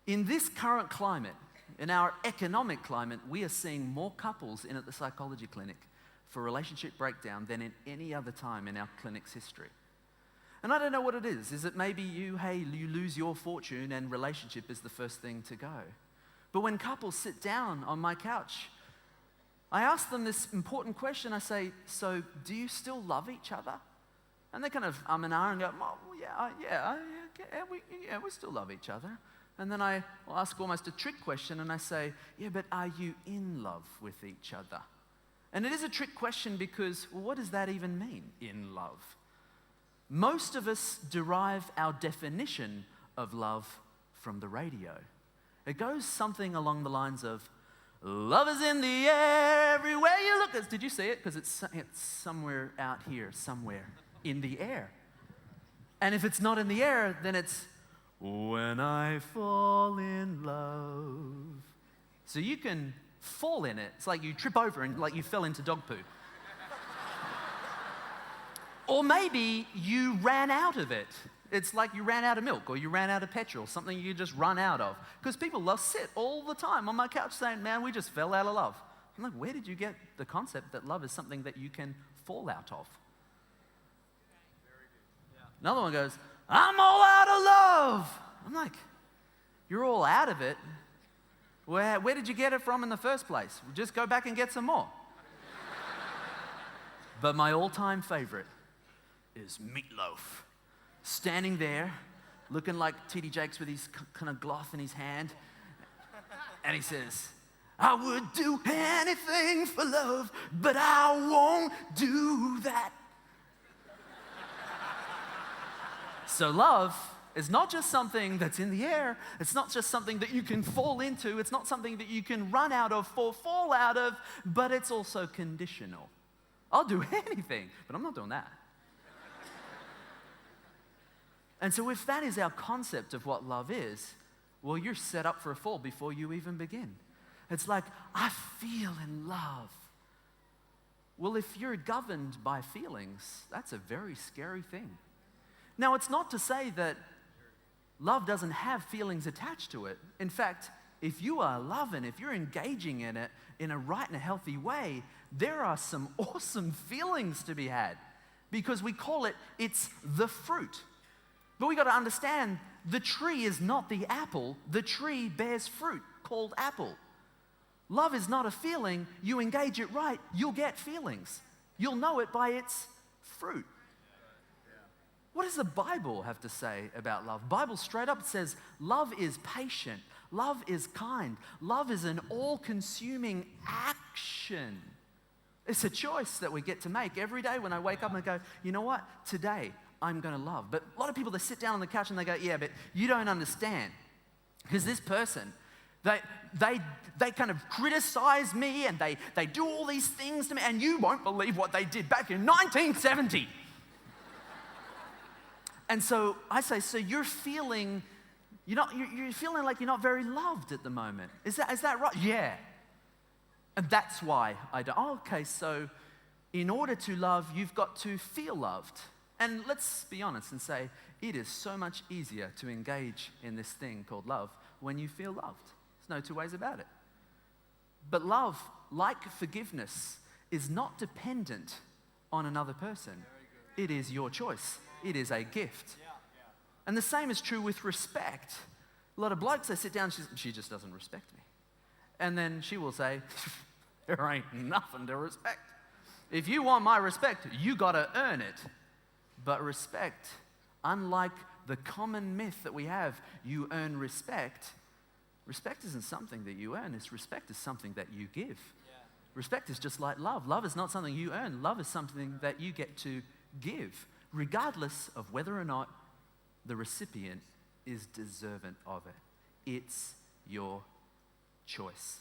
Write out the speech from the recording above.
In this current climate, in our economic climate, we are seeing more couples in at the psychology clinic for relationship breakdown than in any other time in our clinic's history. And I don't know what it is. Is it maybe you lose your fortune and relationship is the first thing to go? But when couples sit down on my couch, I ask them this important question. I say, so do you still love each other? And they kind of and ah and go, oh, we still love each other. And then I will ask almost a trick question and I say, yeah, but are you in love with each other? And it is a trick question because, well, what does that even mean, in love? Most of us derive our definition of love from the radio. It goes something along the lines of, love is in the air everywhere you look. Did you see it? Because it's somewhere out here, somewhere in the air. And if it's not in the air, then it's, when I fall in love. So you can fall in it. It's like you trip over and like you fell into dog poo. Or maybe you ran out of it. It's like you ran out of milk or you ran out of petrol, something you just run out of. Because people sit all the time on my couch saying, man, we just fell out of love. I'm like, where did you get the concept that love is something that you can fall out of? Another one goes, I'm all out of love. I'm like, you're all out of it? Where did you get it from in the first place? Just go back and get some more. But my all-time favorite is Meatloaf. Standing there, looking like T.D. Jakes with his kind of gloth in his hand. And he says, I would do anything for love, but I won't do that. So love is not just something that's in the air. It's not just something that you can fall into. It's not something that you can run out of or fall out of, but it's also conditional. I'll do anything, but I'm not doing that. And so if that is our concept of what love is, well, you're set up for a fall before you even begin. It's like, I feel in love. Well, if you're governed by feelings, that's a very scary thing. Now, it's not to say that love doesn't have feelings attached to it. In fact, if you are loving, if you're engaging in it in a right and a healthy way, there are some awesome feelings to be had because we call it's the fruit. But we got to understand, the tree is not the apple. The tree bears fruit called apple. Love is not a feeling. You engage it right, you'll get feelings. You'll know it by its fruit. What does the Bible have to say about love? Bible straight up says, love is patient. Love is kind. Love is an all-consuming action. It's a choice that we get to make every day when I wake up and I go, you know what? Today, I'm going to love. But a lot of people, they sit down on the couch and they go, yeah, but you don't understand. Because this person, they kind of criticize me and they do all these things to me and you won't believe what they did back in 1970. And so I say, so you're feeling like you're not very loved at the moment. Is that right? Yeah. And that's why I don't. Oh, okay, so in order to love, you've got to feel loved. And let's be honest and say, it is so much easier to engage in this thing called love when you feel loved. There's no two ways about it. But love, like forgiveness, is not dependent on another person. It is your choice. It is a gift. And the same is true with respect. A lot of blokes, they sit down, she just doesn't respect me. And then she will say, there ain't nothing to respect. If you want my respect, you got to earn it. But respect, unlike the common myth that we have, you earn respect. Respect isn't something that you earn. Respect is something that you give. Yeah. Respect is just like love. Love is not something you earn. Love is something that you get to give, regardless of whether or not the recipient is deserving of it. It's your choice.